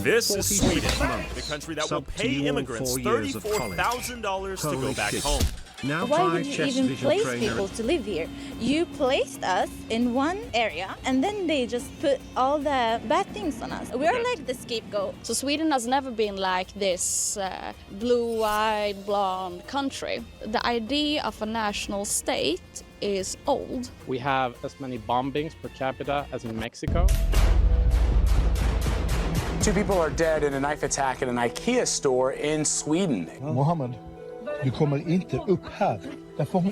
This is Sweden, the country that will pay immigrants $34,000 to go back home. Now why would you even place people to live here? You placed us in one area and then they just put all the bad things on us. We're like the scapegoat. So Sweden has never been like this blue-eyed, blonde country. The idea of a national state is old. We have as many bombings per capita as in Mexico. 2 people are dead in a knife attack at an IKEA store in Sweden. Mohammed, du kommer inte upp här. Därför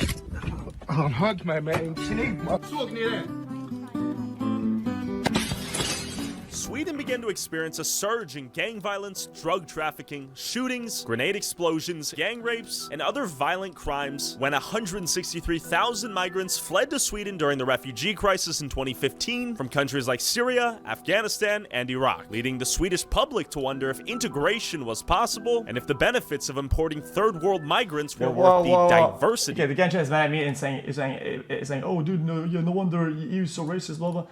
han högg mig med en kniv. Såg ni det? Sweden began to experience a surge in gang violence, drug trafficking, shootings, grenade explosions, gang rapes, and other violent crimes when 163,000 migrants fled to Sweden during the refugee crisis in 2015 from countries like Syria, Afghanistan, and Iraq, leading the Swedish public to wonder if integration was possible and if the benefits of importing third world migrants were worth the diversity. Okay, the guy is mad at me and saying, oh dude, no wonder you're so racist, blah blah.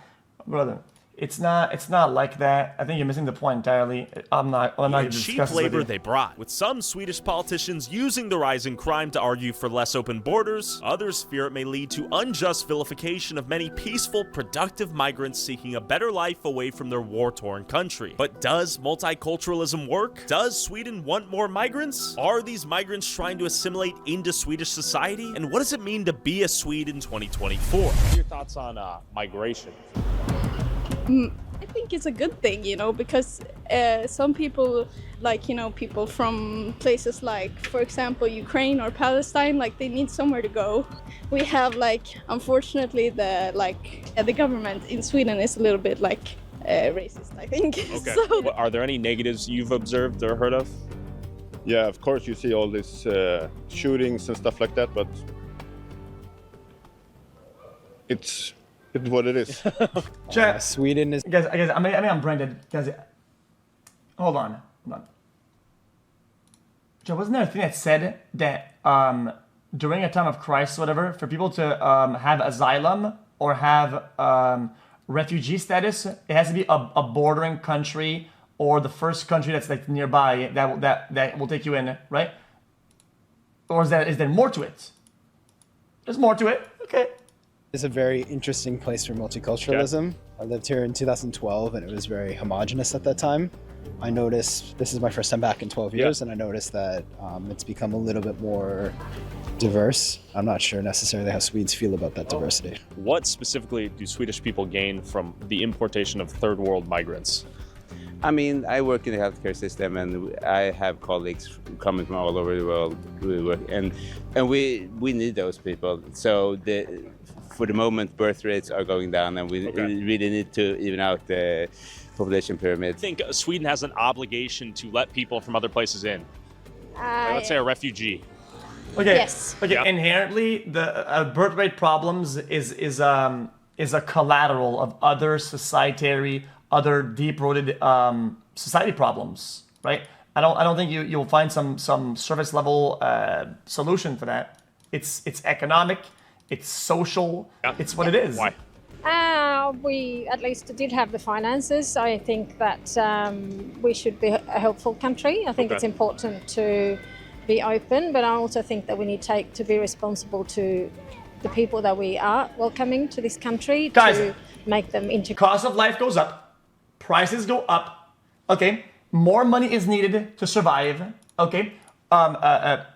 Brother. It's not like that. I think you're missing the point entirely. I'm not the cheap labor they brought, with some Swedish politicians using the rise in crime to argue for less open borders. Others fear it may lead to unjust vilification of many peaceful, productive migrants seeking a better life away from their war-torn country. But does multiculturalism work? Does Sweden want more migrants? Are these migrants trying to assimilate into Swedish society? And what does it mean to be a Swede in 2024? What are your thoughts on migration? I think it's a good thing, because some people, people from places like, for example, Ukraine or Palestine, they need somewhere to go. We have, unfortunately, the government in Sweden is a little bit, racist, I think. Okay. So, are there any negatives you've observed or heard of? Yeah, of course you see all these shootings and stuff like that, but it's what it is. Sweden is... Guys, I'm branded. Guys, hold on. Joe, wasn't there a thing that said that during a time of crisis, whatever, for people to have asylum or have refugee status, it has to be a bordering country or the first country that's nearby that will take you in, right? Or is there more to it? There's more to it. Okay. It's a very interesting place for multiculturalism. I lived here in 2012 and it was very homogenous at that time. I noticed, this is my first time back in 12 years, and I noticed that it's become a little bit more diverse. I'm not sure necessarily how Swedes feel about that diversity. What specifically do Swedish people gain from the importation of third world migrants? I mean, I work in the healthcare system and I have colleagues coming from all over the world, and we need those people. So for the moment, birth rates are going down, and we really need to even out the population pyramid. I think Sweden has an obligation to let people from other places in. Let's say a refugee. Okay. Yes. Okay. Yeah. Inherently, the birth rate problems is a collateral of other deep-rooted society problems, right? I don't think you'll find some surface level solution for that. It's economic. It's social. Yeah. It's what it is. Why? We at least did have the finances. I think that we should be a helpful country. I think it's important to be open, but I also think that we need to be responsible to the people that we are welcoming to this country. Guys, to make them into. Cost of life goes up, prices go up. Okay, more money is needed to survive. Okay,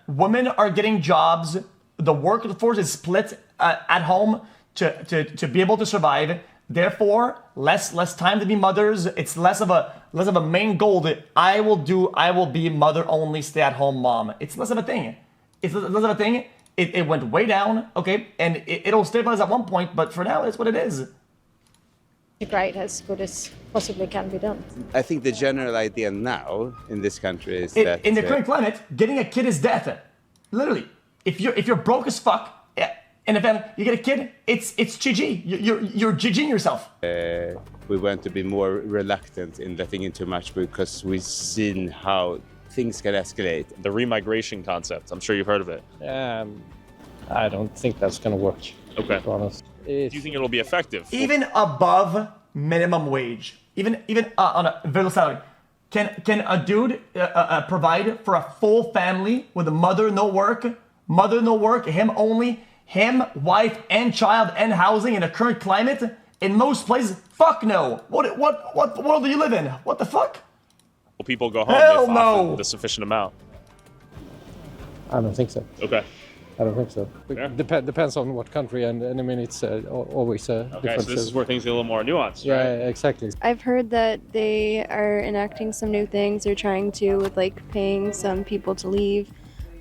women are getting jobs. The workforce is split at home to be able to survive. Therefore, less time to be mothers. It's less of a main goal that I will be mother only, stay at home mom. It's less of a thing. It went way down. Okay, and it'll stabilize at one point. But for now, it's what it is. Great, as good as possibly can be done. I think the general idea now in this country is that in the current climate, getting a kid is death. Literally. If you're broke as fuck, and if you get a kid, it's GG. You're GGing yourself. We want to be more reluctant in letting in too much because we've seen how things can escalate. The remigration concept, I'm sure you've heard of it. I don't think that's going to work. Okay. To be honest. Do you think it'll be effective? Even above minimum wage, even on a very low salary, Can a dude provide for a full family with a mother no work, him, wife, and child, and housing in the current climate? In most places, fuck no. What world do you live in? What the fuck? Well, people go home Hell if no. offered the sufficient amount. I don't think so. Okay. I don't think so. Fair. Depends on what country, and I mean it's always Okay, different. so this is where things get a little more nuanced, yeah, right? exactly. I've heard that they are enacting some new things. They're trying to with like paying some people to leave.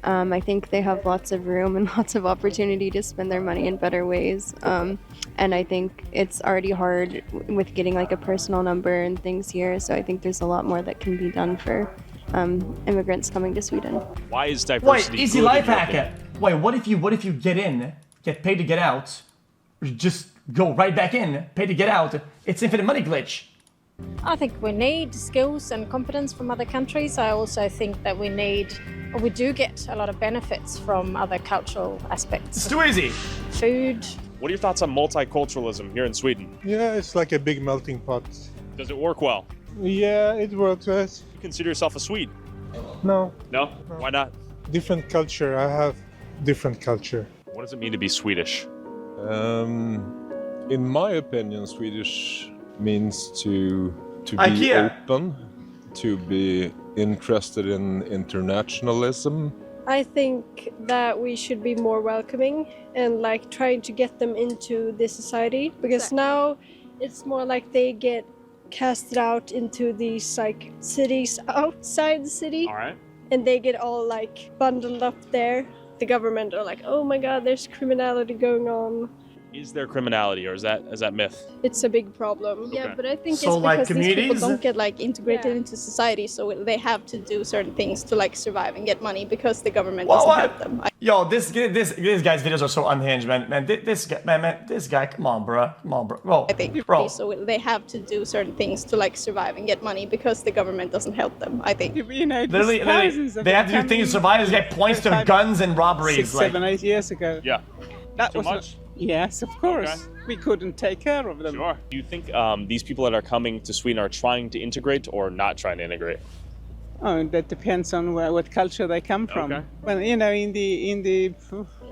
I think they have lots of room and lots of opportunity to spend their money in better ways. And I think it's already hard with getting like a personal number and things here. So I think there's a lot more that can be done for immigrants coming to Sweden. Why is diversity Wait, easy good in life your hack. opinion? Wait, what if you get in, get paid to get out, or just go right back in, pay to get out? It's infinite money glitch. I think we need skills and competence from other countries. I also think that we do get a lot of benefits from other cultural aspects. It's too easy. Food. What are your thoughts on multiculturalism here in Sweden? Yeah, it's like a big melting pot. Does it work well? Yeah, it works. Yes. You consider yourself a Swede? No, No? Why not? different culture. I have different culture. What does it mean to be Swedish? In my opinion, Swedish means to be IKEA. open, to be interested in internationalism. I think that we should be more welcoming and like trying to get them into this society, because now it's more like they get casted out into these like cities outside the city. All right. And they get all like bundled up there. The government are like, oh my god, there's criminality going on. Is there criminality, or is that myth? It's a big problem. Okay. Yeah, but I think So, it's like, because these people communities? don't get like integrated into society, so they have to do certain things to like survive and get money because the government doesn't help them. Yo, this guy's videos are so unhinged, man. This guy, come on, bro. Bro, I think bro. so they have to do certain things to like survive and get money because the government doesn't help them. I think. Literally, they have to do things to survive. This guy points to guns and robberies. 7, 8 years ago. Yeah. That Too was much? Yes, of course. Okay. We couldn't take care of them. Sure. Do you think these people that are coming to Sweden are trying to integrate or not trying to integrate? Oh, that depends on what culture they come from. Okay. Well, you know, in the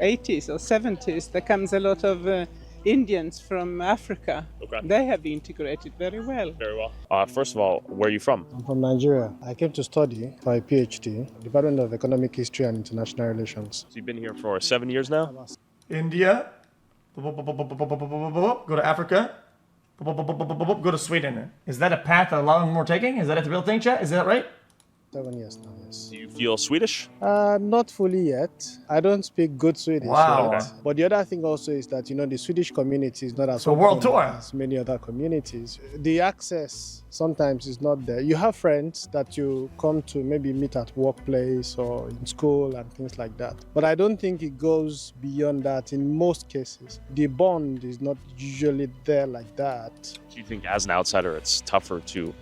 80s or 70s, there comes a lot of Indians from Africa. Okay. They have integrated very well. Very well. First of all, where are you from? I'm from Nigeria. I came to study for a PhD, Department of Economic History and International Relations. So you've been here for 7 years now? India. Go to Africa. Go to Sweden. Is that a path that a lot of them are taking? Is that a real thing, chat? Is that right? 7 years now, yes. Do you feel Swedish? Not fully yet. I don't speak good Swedish. Wow. Yet. But the other thing also is that, you know, the Swedish community is not as So world open tour. as many other communities. The access sometimes is not there. You have friends that you come to maybe meet at workplace or in school and things like that. But I don't think it goes beyond that in most cases. The bond is not usually there like that. Do you think as an outsider it's tougher to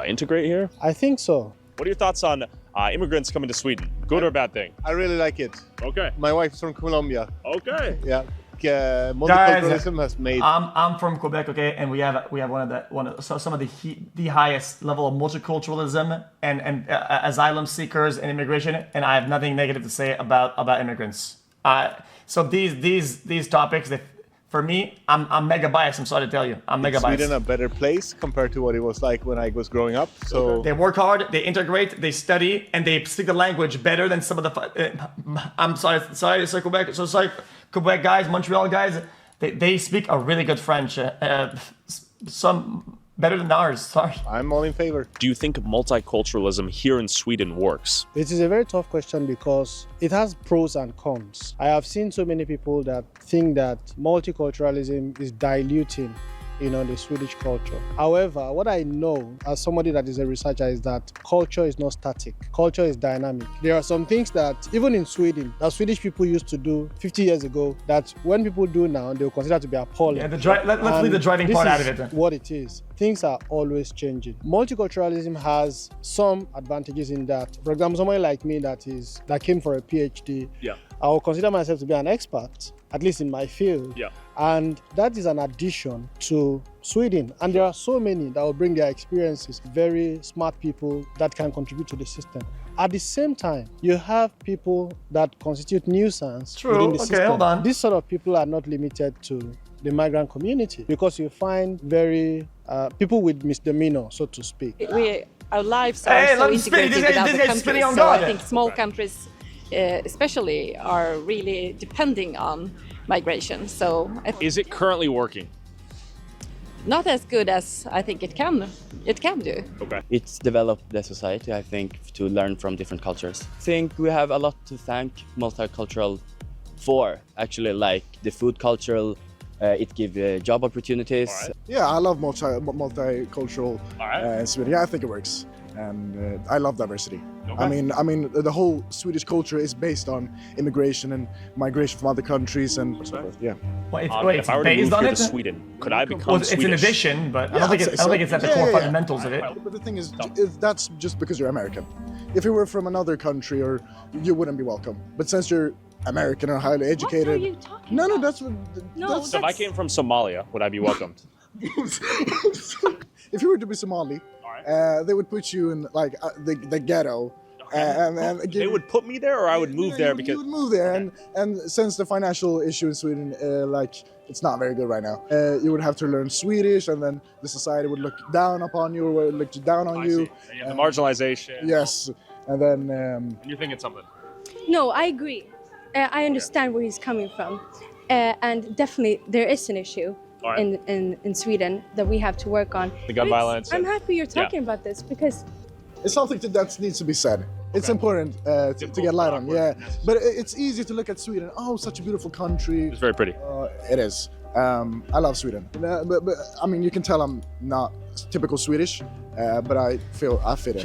integrate here? I think so. What are your thoughts on immigrants coming to Sweden? Good or bad thing? I really like it. Okay. My wife is from Colombia. Okay. Yeah. Multiculturalism has made. I'm from Quebec, okay, and we have some of the highest level of multiculturalism and asylum seekers and immigration, and I have nothing negative to say about immigrants. So these topics, for me, I'm mega biased. I'm sorry to tell you, I'm mega biased. Sweden a better place compared to what it was like when I was growing up. So They work hard, they integrate, they study, and they speak the language better than some of the. I'm sorry to say Quebec. So sorry, Quebec guys, Montreal guys. They speak a really good French. Some better than ours. Sorry. I'm all in favor. Do you think multiculturalism here in Sweden works? It is a very tough question because it has pros and cons. I have seen so many people that think that multiculturalism is diluting, you know, the Swedish culture. However, what I know as somebody that is a researcher is that culture is not static. Culture is dynamic. There are some things that even in Sweden, that Swedish people used to do 50 years ago, that when people do now, they will consider to be appalling. Yeah, let's leave the driving part out of This it. is what it is. Things are always changing. Multiculturalism has some advantages in that. For example, somebody like me that came for a PhD, Yeah. I will consider myself to be an expert, at least in my field. Yeah. And that is an addition to Sweden. And there are so many that will bring their experiences, very smart people that can contribute to the system. At the same time, you have people that constitute nuisance within the system. Hold on. These sort of people are not limited to the migrant community, because you find very people with misdemeanor, so to speak. Our lives are so integrated with other countries, so I think small countries especially are really depending on migration. So Is it currently working? not as good as I think it can do. Okay. It's developed the society, I think, to learn from different cultures. I think we have a lot to thank multicultural for, actually, like the food cultural, it gives job opportunities. Right. Yeah, I love multicultural Sweden. Yeah, I think it works. And I love diversity. Okay. I mean, the whole Swedish culture is based on immigration and migration from other countries, and yeah. Well, if I were to move here to Sweden, could I become Swedish? It's an addition, but I don't think it's at the core fundamentals of it. But the thing is, that's just because you're American. If you were from another country, or you wouldn't be welcome. But since you're American and highly educated, what are you talking about? that's what. No, So if I came from Somalia, would I be welcomed? If you were to be Somali, they would put you in like the ghetto. And they would put me there, or I would move there because you would move there, and since the financial issue in Sweden, like it's not very good right now, you would have to learn Swedish, and then the society would look down upon you, or would look down on you. The marginalization. Yes, and then. You're thinking something. No, I agree. I understand where he's coming from, and definitely there is an issue in Sweden that we have to work on. The gun violence. I'm happy you're talking about this, because it's something that needs to be said. It's important to get light on, yeah. But it's easy to look at Sweden. Oh, such a beautiful country. It's very pretty. It is. I love Sweden. But I mean, you can tell I'm not typical Swedish, but I feel I fit in.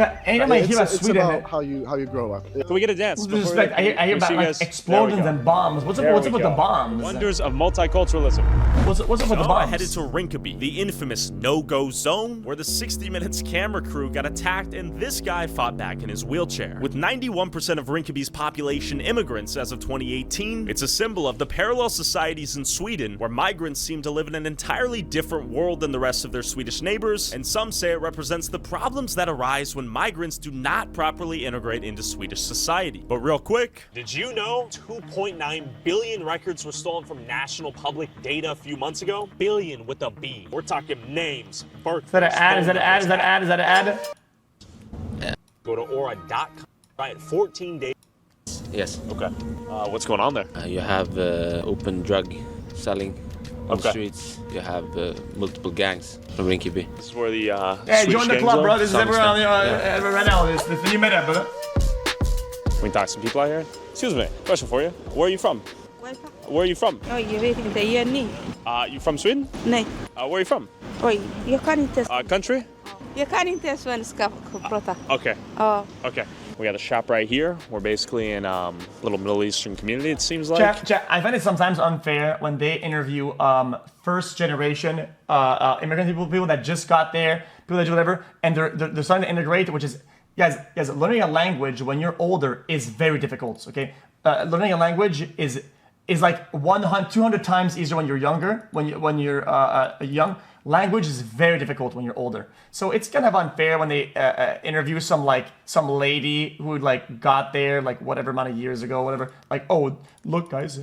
It's about how you grow up. Can we get a dance? With respect, I hear about like explosions and bombs. What's up with the bombs? Wonders of multiculturalism. What's up with the bombs? I headed to Rinkeby, the infamous no-go zone, where the 60 Minutes camera crew got attacked and this guy fought back in his wheelchair. With 91% of Rinkeby's population immigrants as of 2018, it's a symbol of the parallel societies in Sweden, where migrants seem to live in an entirely different world than the rest of their Swedish neighbors, and some say it represents the problems that arise when migrants do not properly integrate into Swedish society. But real quick, did you know 2.9 billion records were stolen from national public data a few months ago? Billion with a B. We're talking names, birthdays. Is that an ad? Is that an ad? Go to aura.com. Right, 14 days. Yes. Okay. What's going on there? You have open drug selling on the streets. You have multiple gangs from Rinkeby. This is where the Hey, join the club, bro. This is everyone right now. This is the new meta, brother. We can talk to some people out here. Excuse me. Question for you. Where are you from? Where are you from? Oj, jag vet inte. Jenny. You from Sweden? Nej. Where are you from? Oj, jag kan inte. Country? Jag kan inte svenska prata. Okay. Okay. We got a shop right here. We're basically in a little Middle Eastern community, it seems like. Jack, I find it sometimes unfair when they interview first generation immigrant people that just got there, people that do whatever, and they're starting to integrate, which is, guys, learning a language when you're older is very difficult, okay? Learning a language is like 100, 200 times easier when you're younger, when you're young. Language is very difficult when you're older. So it's kind of unfair when they interview some lady who like got there like whatever amount of years ago, whatever. Like, oh, look, guys,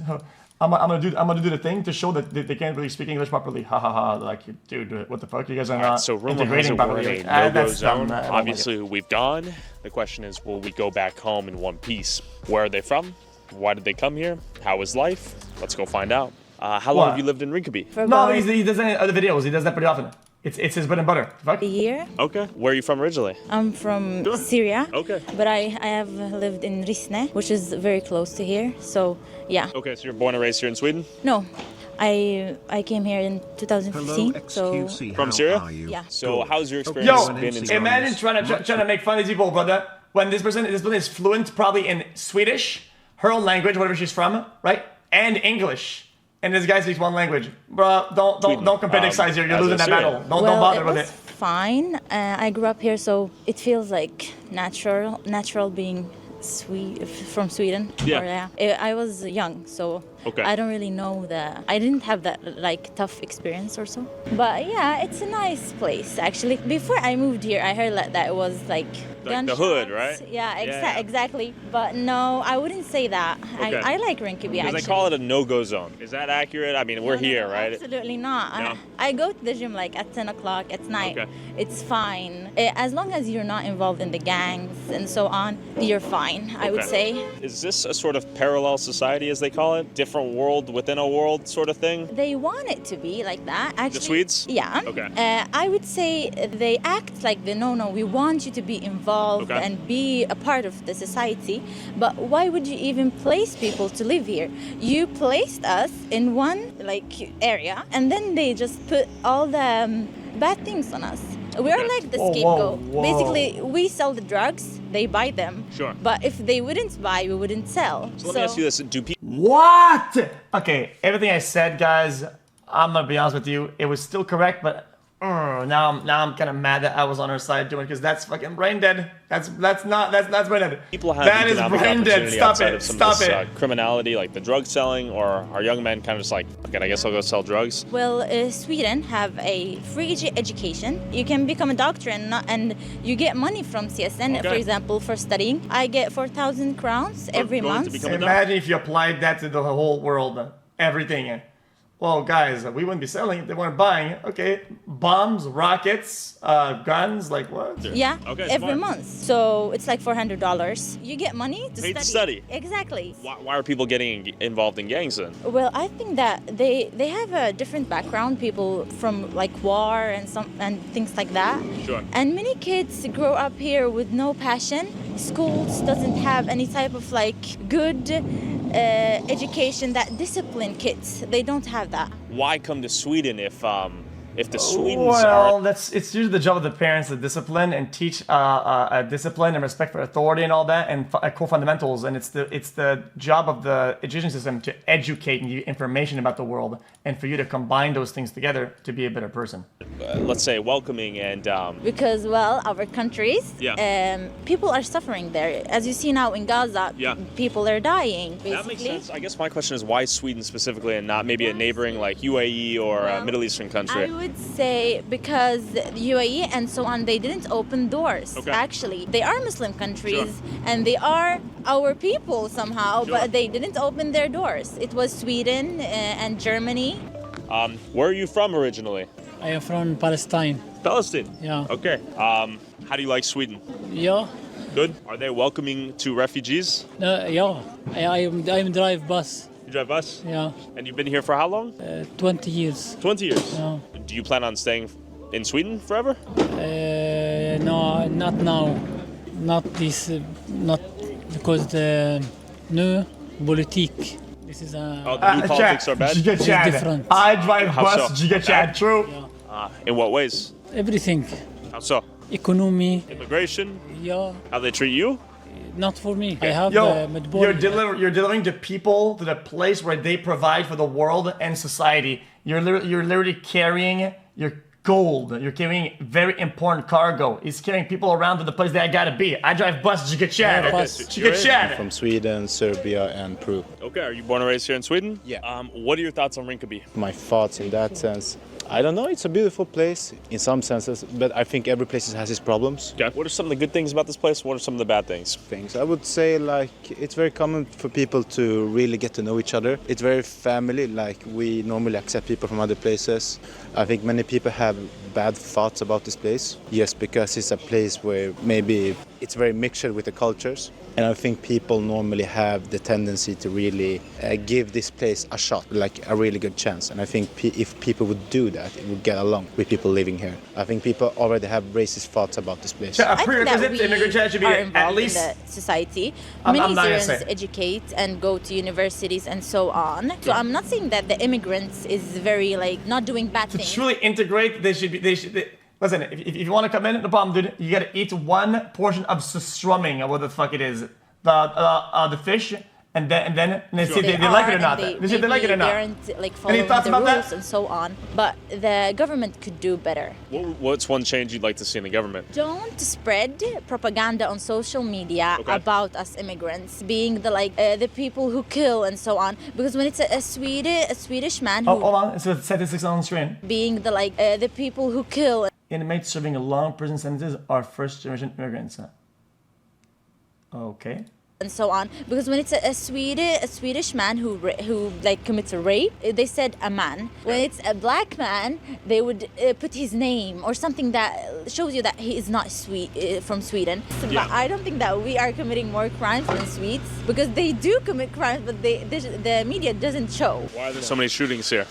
I'm gonna do the thing to show that they can't really speak English properly. Ha ha ha! Like, dude, what the fuck? You guys are not integrating properly. No-go zone. Obviously, we've gone. The question is, will we go back home in one piece? Where are they from? Why did they come here? How is life? Let's go find out. How long have you lived in Rinkeby? No, he does other videos. He does that pretty often. It's his bread and butter. Fuck. A year. Okay. Where are you from originally? I'm from Syria. Okay. But I have lived in Rissne, which is very close to here. So yeah. Okay, so you're born and raised here in Sweden? No. I came here in 2015. Hello, XQC. From Syria? Yeah. So how's your experience been in Syria? Imagine trying to make fun of these people, brother. When this person is fluent probably in Swedish, her own language, whatever she's from, right? And English. And this guy speaks one language. Bro, don't compare the size here. You're losing that battle. Don't bother with it. Fine. I grew up here, so it feels like natural being from Sweden. Yeah. I was young, so Okay. I don't really know I didn't have that like tough experience or so. But yeah, it's a nice place actually. Before I moved here, I heard that it was like the hood, right? Yeah, exactly. But no, I wouldn't say that. Okay. I like Rinkeby Because actually. they call it a no-go zone. Is that accurate? I mean, we're here, right? Absolutely not. No? I go to the gym like at 10 o'clock at night. Okay. It's fine. As long as you're not involved in the gangs and so on, you're fine, I would say. Is this a sort of parallel society, as they call it? Different world within a world sort of thing? They want it to be like that. Actually, The Swedes? Yeah. Okay. I would say they act like no, we want you to be involved and be a part of the society. But why would you even place people to live here? You placed us in one like area, and then they just put all the bad things on us. We are like the scapegoat. Basically, we sell the drugs, they buy them. Sure. But if they wouldn't buy, we wouldn't sell. So let me ask you this: do people? What? Okay, everything I said, guys, I'm gonna be honest with you, it was still correct, but now I'm kind of mad that I was on her side doing it, because that's fucking brain dead. That's brain dead. People have that is economic brain dead. opportunity Stop outside it. of some Stop of this it. criminality, like the drug selling, or are young men kind of just like, okay, I guess I'll go sell drugs? Well, Sweden have a free education. You can become a doctor and you get money from CSN, for example, for studying. I get 4,000 crowns every month. Imagine if you applied that to the whole world, everything. Well, guys, we wouldn't be selling it. They weren't buying. Okay, bombs, rockets, guns, like what? Yeah, every month. So it's like $400. You get money to Paid study. to study. Exactly. Why are people getting involved in gangs then? Well, I think that they have a different background. People from like war and things like that. Sure. And many kids grow up here with no passion. Schools doesn't have any type of like good education that discipline kids. They don't have that. Why come to Sweden if the Swedes Well, it's usually the job of the parents to discipline and teach discipline and respect for authority and all that, and core fundamentals. And it's the job of the education system to educate and give you information about the world, and for you to combine those things together to be a better person. Let's say welcoming and because our countries, people are suffering there. As you see now in Gaza, people are dying. Basically. That makes sense. I guess my question is why Sweden specifically and not maybe a neighboring like UAE or a Middle Eastern country? I would say because UAE and so on, they didn't open doors. Actually, they are Muslim countries and they are our people somehow, but they didn't open their doors. It was Sweden and Germany. Where are you from originally? I am from Palestine. Palestine? Yeah. Okay. How do you like Sweden? Yeah. Good. Are they welcoming to refugees? Yeah. I'm drive bus. You drive bus? Yeah. And you've been here for how long? 20 years. 20 years? Yeah. Do you plan on staying in Sweden forever? No, not now. Not this. Not because the new politique. This is a. Oh, the new politics are bad? This is different. I drive bus, so? Giga Chad, true. In what ways? Everything. How so? Economy. Immigration? Yeah. How they treat you? Not for me. I have you're delivering to people, to the place where they provide for the world and society. You're literally carrying your gold. You're carrying very important cargo. He's carrying people around to the place that I gotta be. I drive bus, Giga Chad. Giga Chad. From Sweden, Serbia, and Peru. Okay, are you born and raised here in Sweden? Yeah. What are your thoughts on Rinkeby? My thoughts in that sense, I don't know, it's a beautiful place in some senses, but I think every place has its problems. Okay. What are some of the good things about this place? What are some of the bad things? I would say like it's very common for people to really get to know each other. It's very family, like we normally accept people from other places. I think many people have bad thoughts about this place. Yes, because it's a place where maybe it's very mixed with the cultures. And I think people normally have the tendency to really give this place a shot, like a really good chance. And I think if people would do that, it would get along with people living here. I think people already have racist thoughts about this place. A prerequisite to immigrant chat should be at least in the society. I'm Many not gonna Syrians say. educate and go to universities and so on. So I'm not saying that the immigrants is very like not doing bad to things. truly integrate. Listen, if you want to come in, no problem, dude. You gotta eat one portion of strumming, or what the fuck it is, the fish, then they see They they like it or are, not. and They see if they like it or maybe not. They aren't like following thoughts the about rules that? and so on. But the government could do better. What's one change you'd like to see in the government? Don't spread propaganda on social media Okay. about us immigrants being the people who kill and so on. Because when it's a Swedish man who Hold on. So statistics on the screen. being the people who kill Inmates serving long prison sentences are first-generation immigrants. Okay. and so on. Because when it's a Swedish man who commits a rape, they said a man. When it's a black man, they would put his name or something that shows you that he is not from Sweden. But I don't think that we are committing more crimes than Swedes, because they do commit crimes, but the media doesn't show. Why are there so many shootings here?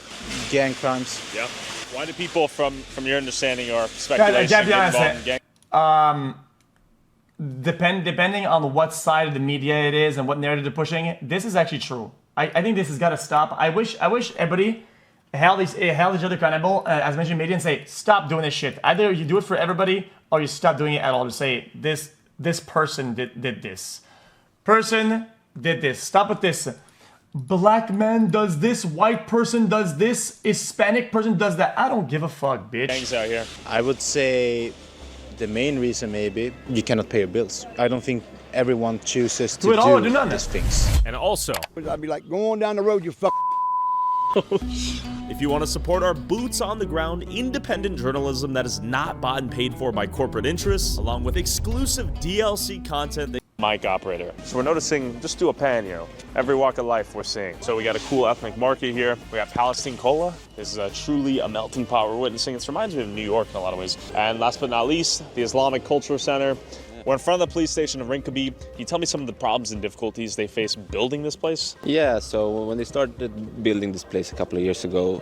Gang crimes. Yeah. Why do people, from your understanding or speculation, get involved in gang? Depending on what side of the media it is and what narrative they're pushing, this is actually true. I think this has got to stop. I wish everybody held each other accountable, as mentioned, media, and say, stop doing this shit. Either you do it for everybody or you stop doing it at all. To say this person did this. Person did this. Stop with this. Black man does this, white person does this, Hispanic person does that. I don't give a fuck, bitch. Gangs out here. I would say the main reason maybe you cannot pay your bills. I don't think everyone chooses to do these things. And also, I'd be like, go on down the road, you fuck. if you want to support our boots on the ground, independent journalism that is not bought and paid for by corporate interests, along with exclusive DLC content. Mic operator. So we're noticing, just do a pan here, every walk of life we're seeing. So we got a cool ethnic market here. We got Palestine Cola. This is truly a melting pot we're witnessing. It reminds me of New York in a lot of ways. And last but not least, the Islamic Cultural Center. We're in front of the police station of Rinkeby. Can you tell me some of the problems and difficulties they face building this place? Yeah, so when they started building this place a couple of years ago,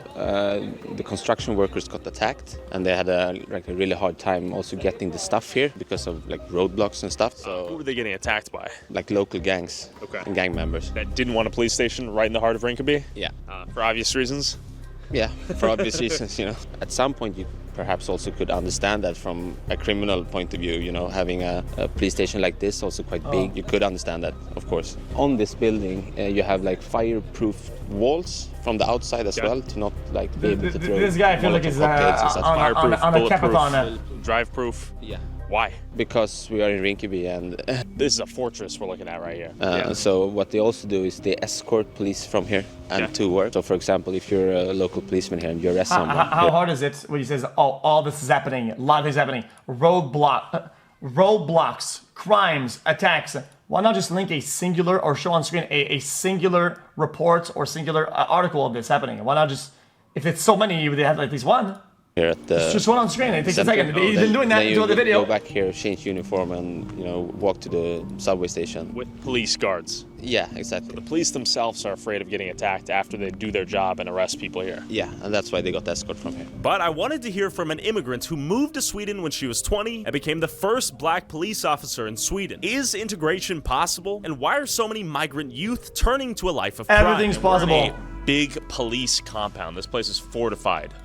the construction workers got attacked, and they had a really hard time also getting the stuff here because of roadblocks and stuff. So who were they getting attacked by? Local gangs and gang members. That didn't want a police station right in the heart of Rinkeby? Yeah. For obvious reasons? Yeah, for obvious reasons, At some point, you perhaps also could understand that from a criminal point of view, having a police station like this, also quite big, you could understand that, of course. On this building, you have fireproof walls from the outside as well, to not be able to throw this guy, I feel like he's on a capathon. Drive-proof? Yeah. Why? Because we are in Rinkeby, and this is a fortress we're looking at right here. So what they also do is they escort police from here and to work. So for example, if you're a local policeman here and you arrest someone. How hard is it when he says, all this is happening, a lot of things happening, roadblocks, crimes, attacks? Why not just link a singular or show on screen a singular report or singular article of this happening? Why not just, if it's so many, they have at least one? Here at the it's just one on screen. It takes a second. He's been doing that until the video. Go back here, change uniform, and walk to the subway station with police guards. Yeah, exactly. The police themselves are afraid of getting attacked after they do their job and arrest people here. Yeah, and that's why they got escort from here. But I wanted to hear from an immigrant who moved to Sweden when she was 20 and became the first black police officer in Sweden. Is integration possible? And why are so many migrant youth turning to a life of crime? Everything's possible. We're in a big police compound. This place is fortified.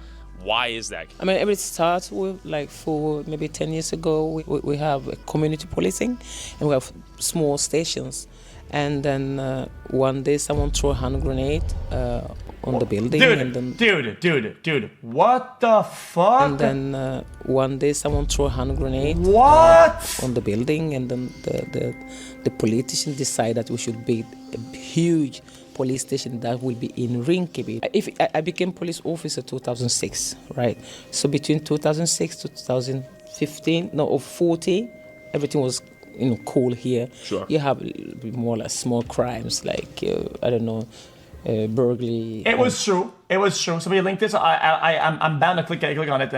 Why is that? I mean, it starts with for maybe 10 years ago, we have community policing and we have small stations. And then one day someone threw a hand grenade on the building. Dude, what the fuck? And then one day someone threw a hand grenade on the building, and then the politician decided that we should build a huge police station that will be in Rinkeby. I became police officer 2006, right? So between 2006 to 2014, everything was cool here. Sure. You have more like small crimes like I don't know, burglary. It was true. Somebody linked this. I'm bound to click on it.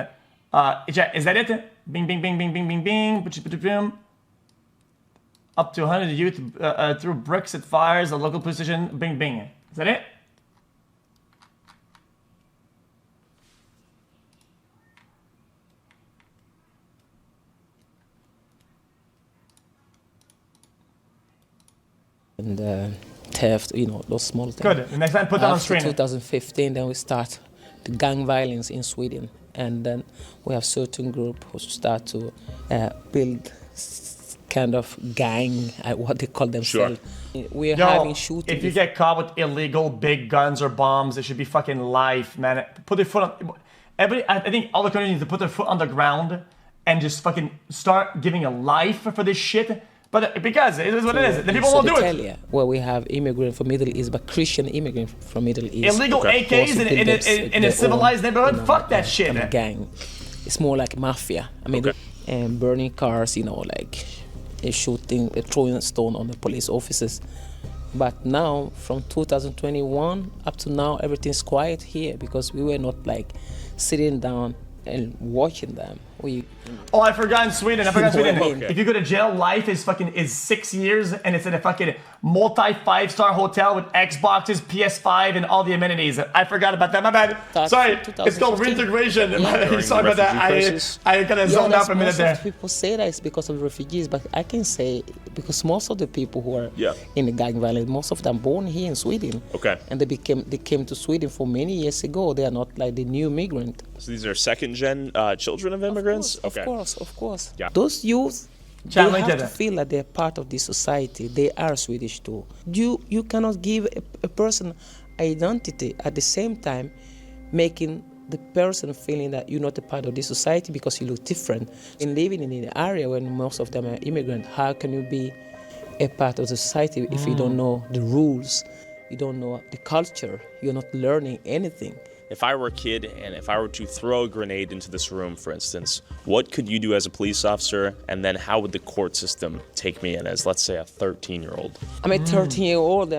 Is that it? Bing, bing, bing, bing, bing, bing, bing. Up to 100 youth threw bricks at fires, a local police station. Bing, bing. Is that it? And theft, those small things. Good. The next time, put that on screen. After 2015, then we start the gang violence in Sweden, and then we have certain group who start to build kind of gang, what they call themselves, We're Yo, having shooting. if you get caught with illegal big guns or bombs, it should be fucking life, man. Put your foot on. I think all the countries need to put their foot on the ground and just fucking start giving a life for this shit. But because it is what it is, the people won't do it. Where we have immigrants from Middle East, but Christian immigrants from Middle East. Illegal AKs in a civilized neighborhood? Fuck that shit. A gang. It's more like mafia. I mean, and burning cars, like shooting, throwing stone on the police officers. But now, from 2021 up to now, everything's quiet here because we were not like sitting down and watching them. Oh, I forgot in Sweden. If you go to jail, life is 6 years, and it's in a fucking multi-5-star hotel with Xboxes, PS5, and all the amenities. I forgot about that. My bad. Sorry, it's called reintegration. Sorry about that. I kind of zoned out for a minute there. People say that it's because of refugees, but I can say because most of the people who are in the gang violence, most of them born here in Sweden. Okay. And they came to Sweden for many years ago. They are not like the new migrant. So these are second-gen children of immigrants? Of course. Yeah. Those youth, they have to feel that they're part of this society. They are Swedish too. You cannot give a person identity at the same time making the person feeling that you're not a part of this society because you look different. In living in an area where most of them are immigrants, how can you be a part of the society if you don't know the rules, you don't know the culture, you're not learning anything? If I were a kid and if I were to throw a grenade into this room, for instance, what could you do as a police officer? And then how would the court system take me in as, let's say, a 13-year-old? I mean, 13-year-old,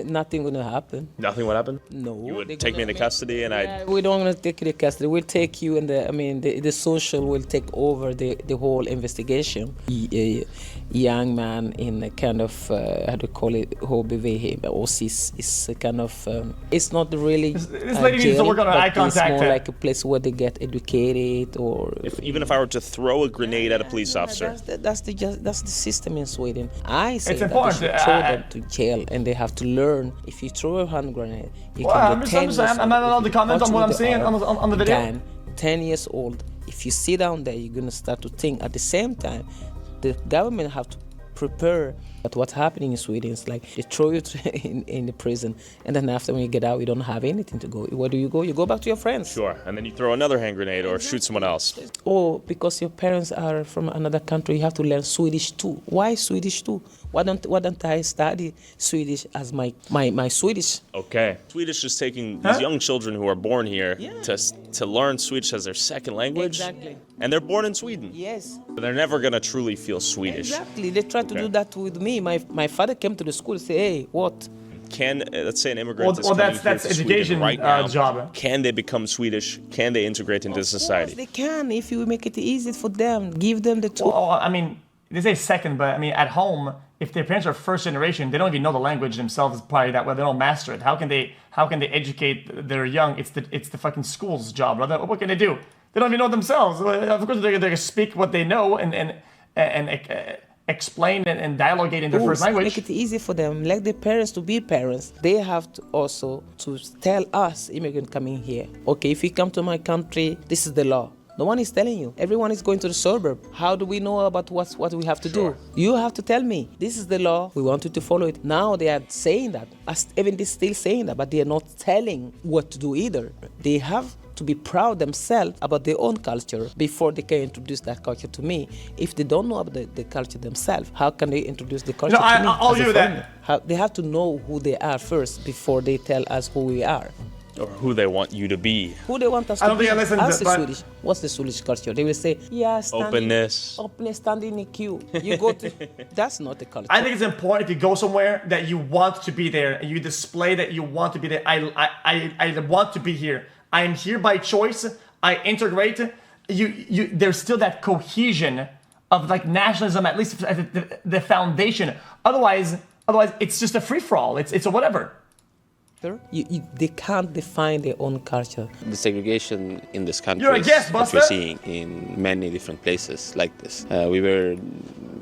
nothing gonna happen. Nothing would happen? No. You would take me into custody and we don't want to take you to custody. We'll take you and the social will take over the whole investigation. A young man in a kind of, how do you call it, HBV, or CIS, is a kind of, it's not really This lady needs to work on her eye contact. It's more like a place where they get educated or... Even if I were to throw a grenade at a police officer. That's the system in Sweden. I say It's that important. they should throw them to jail and they have to learn. If you throw a hand grenade, you I'm can get 10 years old. not allowed to comment on what I'm seeing on the video. 10 years old. If you sit down there, you're going to start to think. At the same time, the government have to prepare. But what's happening in Sweden is like they throw you in the prison, and then after when you get out, you don't have anything to go. Where do you go? You go back to your friends. Sure, and then you throw another hand grenade or shoot someone else. Or because your parents are from another country, you have to learn Swedish too. Why Swedish too? Why don't I study Swedish as my Swedish? Okay. Swedish is taking these young children who are born here to learn Swedish as their second language. Exactly. And they're born in Sweden. Yes. But they're never going to truly feel Swedish. Exactly. They try to do that with me. My father came to the school and said, hey, what? Can, let's say an immigrant is coming that's here to education Sweden right now. job. Can they become Swedish? Can they integrate into society? They can if you make it easy for them. Give them the tools. Well, I mean, they say second, but I mean, at home, if their parents are first generation, they don't even know the language themselves. Probably that well, they don't master it. How can they educate their young? It's the fucking school's job, brother. What can they do? They don't even know themselves. Of course, they're gonna speak what they know and explain and dialogate in their first language. Make it easy for them. Let the parents to be parents. They have to also to tell us immigrants coming here. Okay, if you come to my country, this is the law. No one is telling you. Everyone is going to the suburb. How do we know about what we have to do? You have to tell me. This is the law. We want you to follow it. Now they are saying that. Even they're still saying that, but they are not telling what to do either. They have to be proud themselves about their own culture before they can introduce that culture to me. If they don't know about the culture themselves, how can they introduce the culture to me? I'll give you that. They have to know who they are first before they tell us who we are. Or who they want you to be. Who they want us to be. Ask the Swedish. What's the Swedish culture? They will say, openness. Openness, standing in a queue. You go to... That's not the culture. I think it's important if you go somewhere that you want to be there and you display that you want to be there. I want to be here. I am here by choice. I integrate. There's still that cohesion of like nationalism, at least the foundation. Otherwise, it's just a free-for-all. It's a whatever. They can't define their own culture. The segregation in this country You're a guest, is what Buster. we're seeing in many different places like this. We were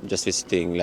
just visiting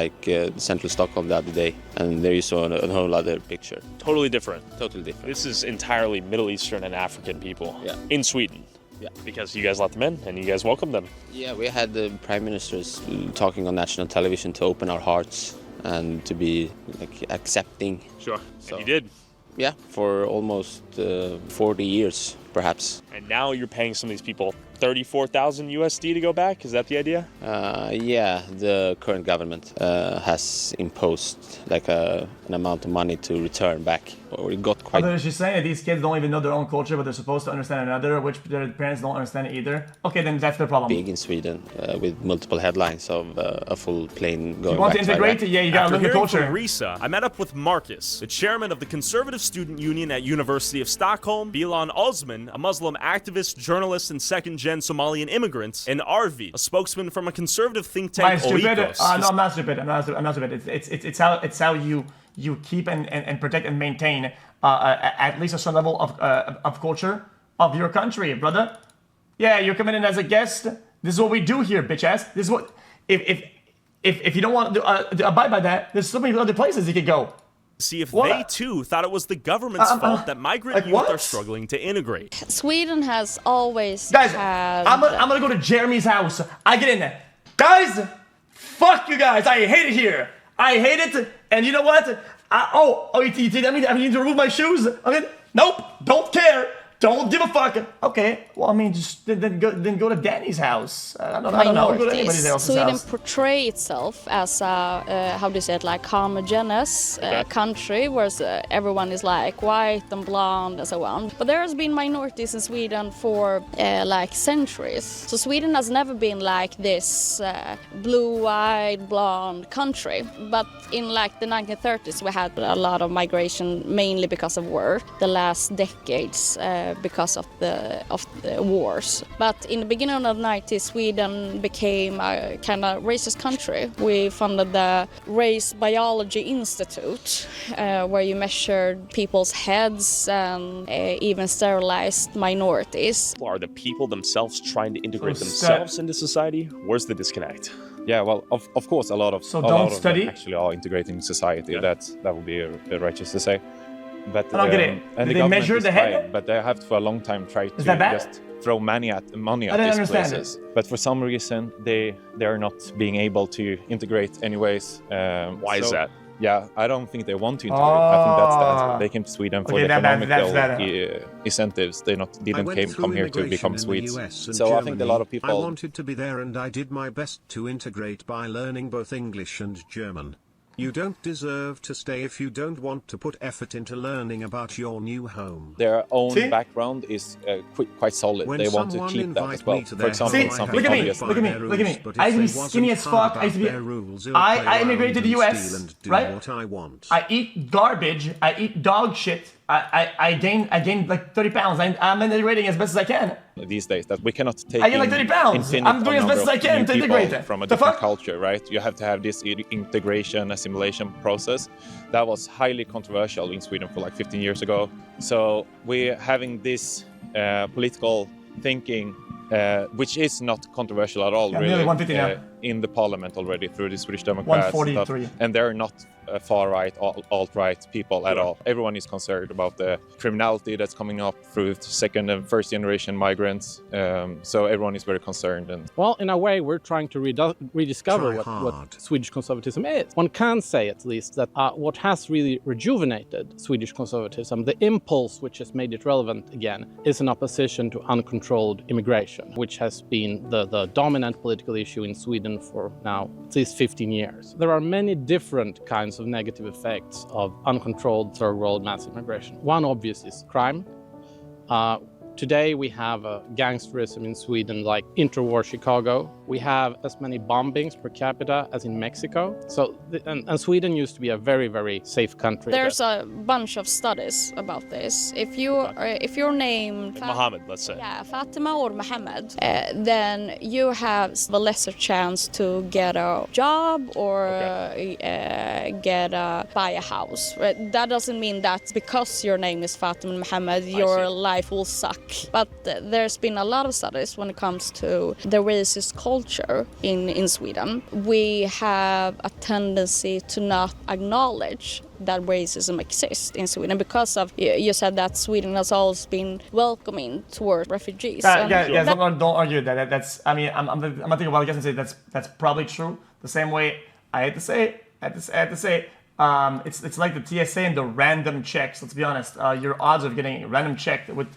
central Stockholm the other day, and there you saw a whole other picture. Totally different. Totally different. This is entirely Middle Eastern and African people in Sweden. Yeah. Because you guys let them in and you guys welcome them. Yeah, we had the prime ministers talking on national television to open our hearts and to be like accepting. Sure. So, and you did. Yeah, for almost 40 years, perhaps. And now you're paying some of these people 34,000 USD to go back? Is that the idea? Yeah, the current government has imposed like an amount of money to return back. Or it got quite... Although she's saying that these kids don't even know their own culture, but they're supposed to understand another, which their parents don't understand either. Okay, then that's the problem. Big in Sweden with multiple headlines of a full plane going back. You want to integrate? Yeah, you gotta learn the culture. From Risa, I met up with Marcus, the chairman of the Conservative Student Union at University of Stockholm, Bilan Osman, a Muslim activist, journalist, and second-gen Somalian immigrants, and Arvi, a spokesman from a conservative think tank. Am I stupid? No, I'm not stupid. I'm not stupid. It's how you keep and protect and maintain at least a certain level of culture of your country, brother. Yeah, you're coming in as a guest. This is what we do here, bitch ass. This is what if you don't want to abide by that, there's so many other places you could go. See if they too thought it was the government's fault that migrant youth are struggling to integrate. Sweden has always guys, had... I'm gonna go to Jeremy's house. I get in there. Guys, fuck you guys. I hate it here. I hate it. And you know what? You think I need to remove my shoes? Okay, nope. Don't care. Don't give a fuck. Okay, well, I mean, just then go to Danny's house. I don't know. Go to anybody's else's Sweden house. portray itself as a, how do you say it, like homogeneous country, where everyone is like white and blonde and so on. But there has been minorities in Sweden for like centuries. So Sweden has never been like this blue-eyed, blonde country. But in like the 1930s, we had a lot of migration, mainly because of war. The last decades. Because of the wars. But in the beginning of the 90s, Sweden became a kind of racist country. We funded the Race Biology Institute, where you measured people's heads and even sterilized minorities. Are the people themselves trying to integrate themselves into society? Where's the disconnect? Yeah, well, of course, a lot of them actually are integrating society. Yeah. That would be righteous to say. But I don't get it. And Did they measure the head? But they have for a long time tried to just throw money at these places. But for some reason, they are not being able to integrate anyways. Why is that? Yeah, I don't think they want to integrate. I think that's that. They came to Sweden for the economical incentives. They didn't come here to become Swedes. So I think a lot of people... I wanted to be there and I did my best to integrate by learning both English and German. You don't deserve to stay if you don't want to put effort into learning about your new home. Their own background is quite solid. They want to keep that as well. For example, something look at me. I used to be skinny as fuck. I immigrated to the US, right? I eat garbage. I eat dog shit. I gained like 30 pounds. I'm integrating as best as I can. These days, that we cannot take. I gained like 30 pounds. I'm doing as best as I can to integrate it. From a different culture, right? You have to have this integration, assimilation process. That was highly controversial in Sweden for like 15 years ago. So we're having this political thinking, which is not controversial at all, really, in the parliament already through the Swedish Democrats. 143. And they're not far-right, alt-right people at all. Everyone is concerned about the criminality that's coming up through second and first generation migrants. So everyone is very concerned. Well, in a way, we're trying to rediscover what Swedish conservatism is. One can say, at least, that what has really rejuvenated Swedish conservatism, the impulse which has made it relevant again, is an opposition to uncontrolled immigration, which has been the dominant political issue in Sweden for now at least 15 years. There are many different kinds of negative effects of uncontrolled third world mass immigration. One obvious is crime. Today we have gangsterism in Sweden like interwar Chicago. We have as many bombings per capita as in Mexico. So, and Sweden used to be a very, very safe country. There's a bunch of studies about this. If you're named Mohammed, let's say. Yeah, Fatima or Mohammed, then you have a lesser chance to get a job or buy a house. That doesn't mean that because your name is Fatima Mohammed, your life will suck. But there's been a lot of studies when it comes to the racist culture in Sweden. We have a tendency to not acknowledge that racism exists in Sweden because of, you said that Sweden has always been welcoming toward refugees. Don't argue that. I'm thinking about it and say that's probably true. The same way, I hate to say it, I have to say, it's like the TSA and the random checks. Let's be honest. Your odds of getting random checked with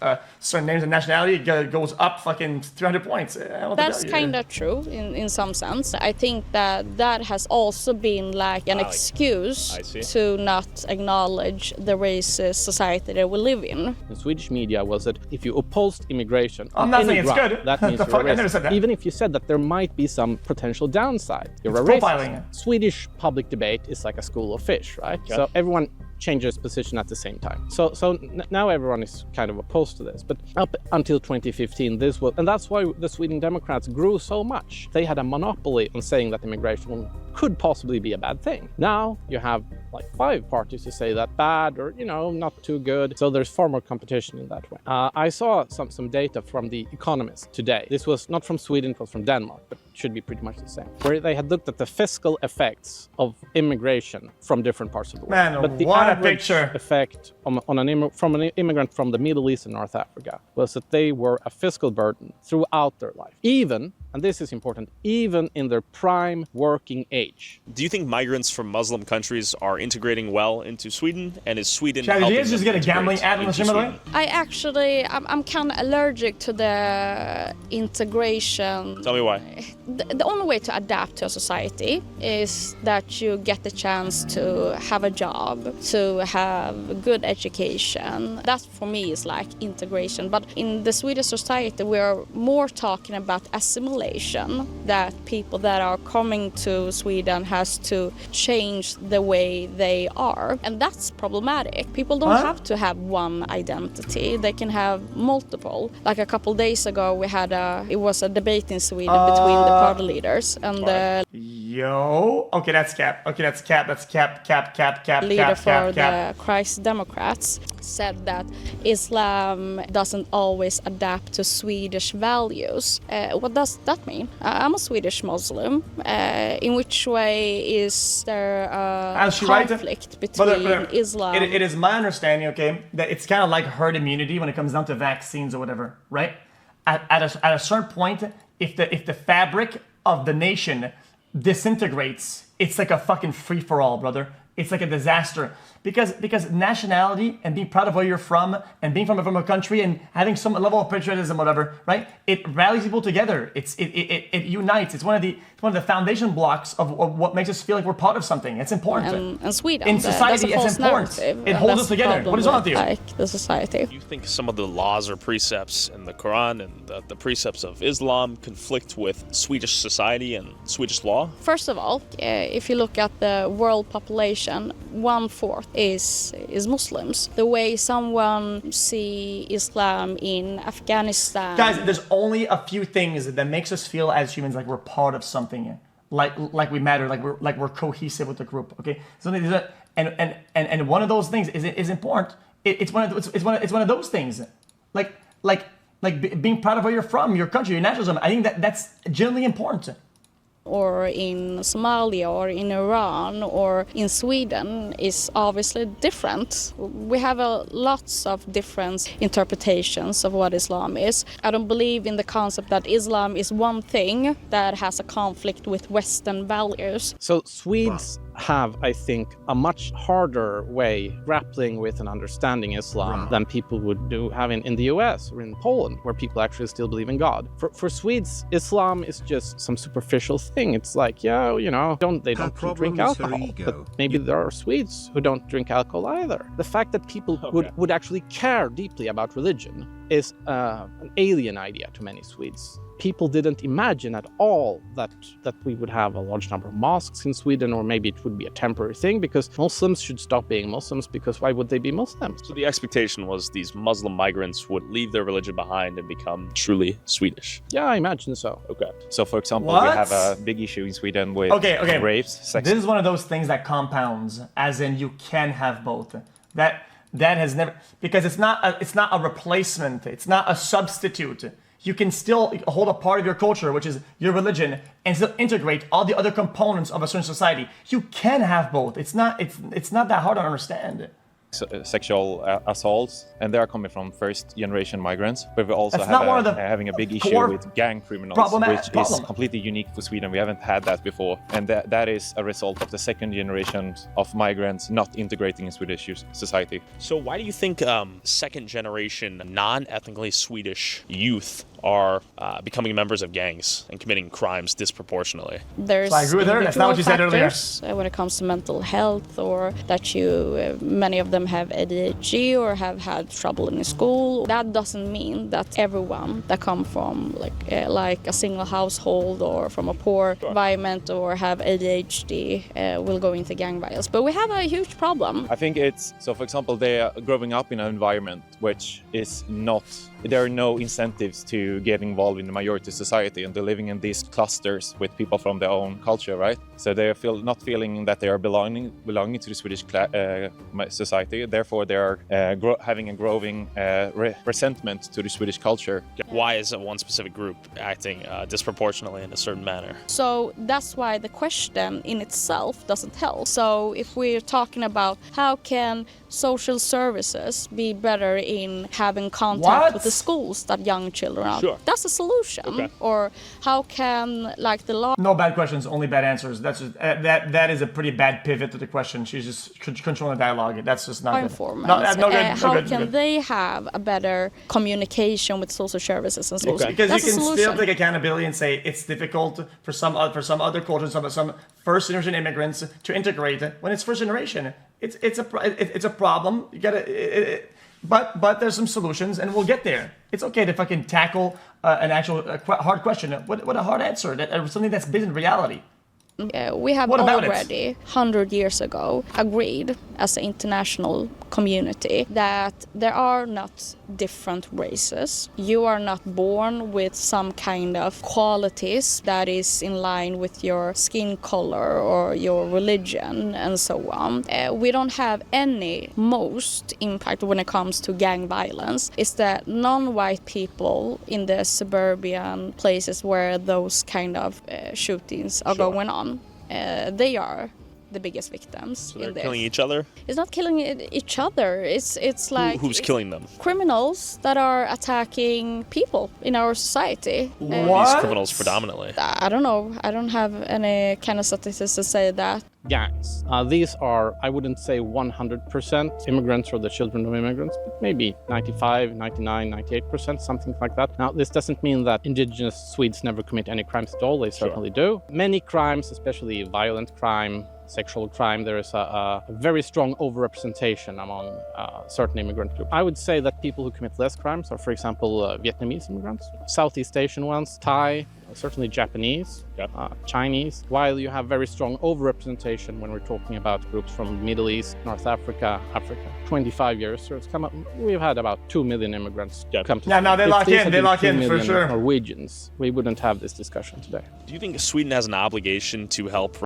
certain names and nationality goes up fucking 300 points. That's kind of true in some sense. I think that has also been like an excuse to not acknowledge the racist society that we live in. In Swedish media was that if you opposed immigration, I'm not saying it's good. That means The you're fuck, a I never racist. said that. Even if you said that there might be some potential downside, you're It's a racist. profiling. Swedish public debate is like a school of fish, right? Yeah. So everyone changes position at the same time. So now everyone is kind of opposed to this. But up until 2015, this was, and that's why the Sweden Democrats grew so much. They had a monopoly on saying that immigration could possibly be a bad thing. Now you have like 5 parties who say that bad or, you know, not too good. So there's far more competition in that way. I saw some data from The Economist today. This was not from Sweden, it was from Denmark, but it should be pretty much the same. Where they had looked at the fiscal effects of immigration from different parts of the world. Man, but the what a average picture. effect from an immigrant from the Middle East and North Africa was that they were a fiscal burden throughout their life. Even, and this is important, even in their prime working age. Do you think migrants from Muslim countries are integrating well into Sweden? And is Sweden Chad, did helping you just them get a gambling integrate ad on the into stream, by the way? I'm kind of allergic to the integration. Tell me why. The only way to adapt to a society is that you get the chance to have a job, to have good education. That for me is like integration. But in the Swedish society, we are more talking about assimilation, that people that are coming to Sweden has to change the way they are. And that's problematic. People don't have to have one identity. They can have multiple. Like a couple days ago, it was a debate in Sweden between the party leaders and Yo. Okay, that's cap. Okay, that's cap. That's cap. Leader for the Christ Democrats said that Islam doesn't always adapt to Swedish values. What does that mean? I'm a Swedish Muslim. In which way is there a conflict between Islam? It is my understanding, okay, that it's kind of like herd immunity when it comes down to vaccines or whatever, right? At a certain point, if the fabric of the nation disintegrates, it's like a fucking free-for-all, brother. It's like a disaster. Because nationality and being proud of where you're from and being from a country and having some level of patriotism, whatever, right? It rallies people together. It unites. It's one of the foundation blocks of what makes us feel like we're part of something. It's important. And Sweden, in society, it's important. It holds us together. What is wrong with you? Like the society. Do you think some of the laws or precepts in the Quran and the precepts of Islam conflict with Swedish society and Swedish law? First of all, if you look at the world population, 1/4 is Muslims. The way someone see Islam in Afghanistan. Guys, there's only a few things that makes us feel as humans like we're part of something, like we matter, like we're cohesive with the group. Okay, so and one of those things is important. It's one of those things, like being proud of where you're from, your country, your nationalism. I think that's generally important. Or in Somalia or in Iran or in Sweden is obviously different. We have lots of different interpretations of what Islam is. I don't believe in the concept that Islam is one thing that has a conflict with Western values. So Swedes have, I think, a much harder way grappling with and understanding Islam than people would have in the US or in Poland, where people actually still believe in God. For Swedes, Islam is just some superficial thing. It's like, they don't drink alcohol, but maybe there are Swedes who don't drink alcohol either. The fact that people would actually care deeply about religion is an alien idea to many Swedes. People didn't imagine at all that we would have a large number of mosques in Sweden, or maybe it would be a temporary thing because Muslims should stop being Muslims, because why would they be Muslims? So the expectation was these Muslim migrants would leave their religion behind and become truly Swedish. Yeah, I imagine so. Okay. So for example, we have a big issue in Sweden with rapes, sex. This is one of those things that compounds, as in you can have both. That has never, because it's not a replacement, it's not a substitute. You can still hold a part of your culture, which is your religion, and still integrate all the other components of a certain society. You can have both. It's not that hard to understand. sexual assaults, and they are coming from first-generation migrants. But we also having a big issue with gang criminals, which is completely unique for Sweden. We haven't had that before, and that is a result of the second generation of migrants not integrating in Swedish society. So why do you think second generation non-ethnically Swedish youth are becoming members of gangs and committing crimes disproportionately? There's so I agree with her. That's not what you said earlier. When it comes to mental health, or that many of them have ADHD or have had trouble in school. That doesn't mean that everyone that come from like a single household or from a poor environment or have ADHD will go into gang violence. But we have a huge problem. I think it's, so for example, they are growing up in an environment which is not, there are no incentives to get involved in the majority society, and they're living in these clusters with people from their own culture, right? So they not feeling that they are belonging to the Swedish society. Therefore, they are having a growing resentment to the Swedish culture. Why is one specific group acting disproportionately in a certain manner? So that's why the question in itself doesn't help. So if we're talking about how can social services be better in having contact with the schools that young children are, that's a solution. Or how can the law... No bad questions, only bad answers. That's just, that is a pretty bad pivot to the question. She's just controlling the dialogue. That's just not good. How can they have a better communication with social services and schools? Because you can still take accountability and say it's difficult for some other cultures, some first generation immigrants to integrate when it's first generation. It's a problem. You gotta. But there's some solutions, and we'll get there. It's okay to fucking tackle an actual hard question. What a hard answer. Something that's based in reality. We have already 100 years ago agreed as an international community that there are not different races. You are not born with some kind of qualities that is in line with your skin color or your religion and so on. We don't have any most impact when it comes to gang violence. It's that non-white people in the suburban places where those kind of shootings are going on. They are the biggest victims. So they're killing each other? It's not killing each other. It's like... Who's killing them? Criminals that are attacking people in our society. These criminals predominantly? I don't know. I don't have any kind of statistics to say that. Gangs. These are, I wouldn't say 100% immigrants or the children of immigrants, but maybe 95, 99, 98%, something like that. Now, this doesn't mean that indigenous Swedes never commit any crimes at all. They certainly do. Many crimes, especially violent crime, sexual crime, there is a very strong overrepresentation among certain immigrant groups. I would say that people who commit less crimes are, for example, Vietnamese immigrants, Southeast Asian ones, Thai, certainly Japanese, Chinese, while you have very strong overrepresentation when we're talking about groups from the Middle East, North Africa, 25 years, so it's come up, we've had about 2 million immigrants come to now they lock in for sure. Norwegians, we wouldn't have this discussion today. Do you think Sweden has an obligation to help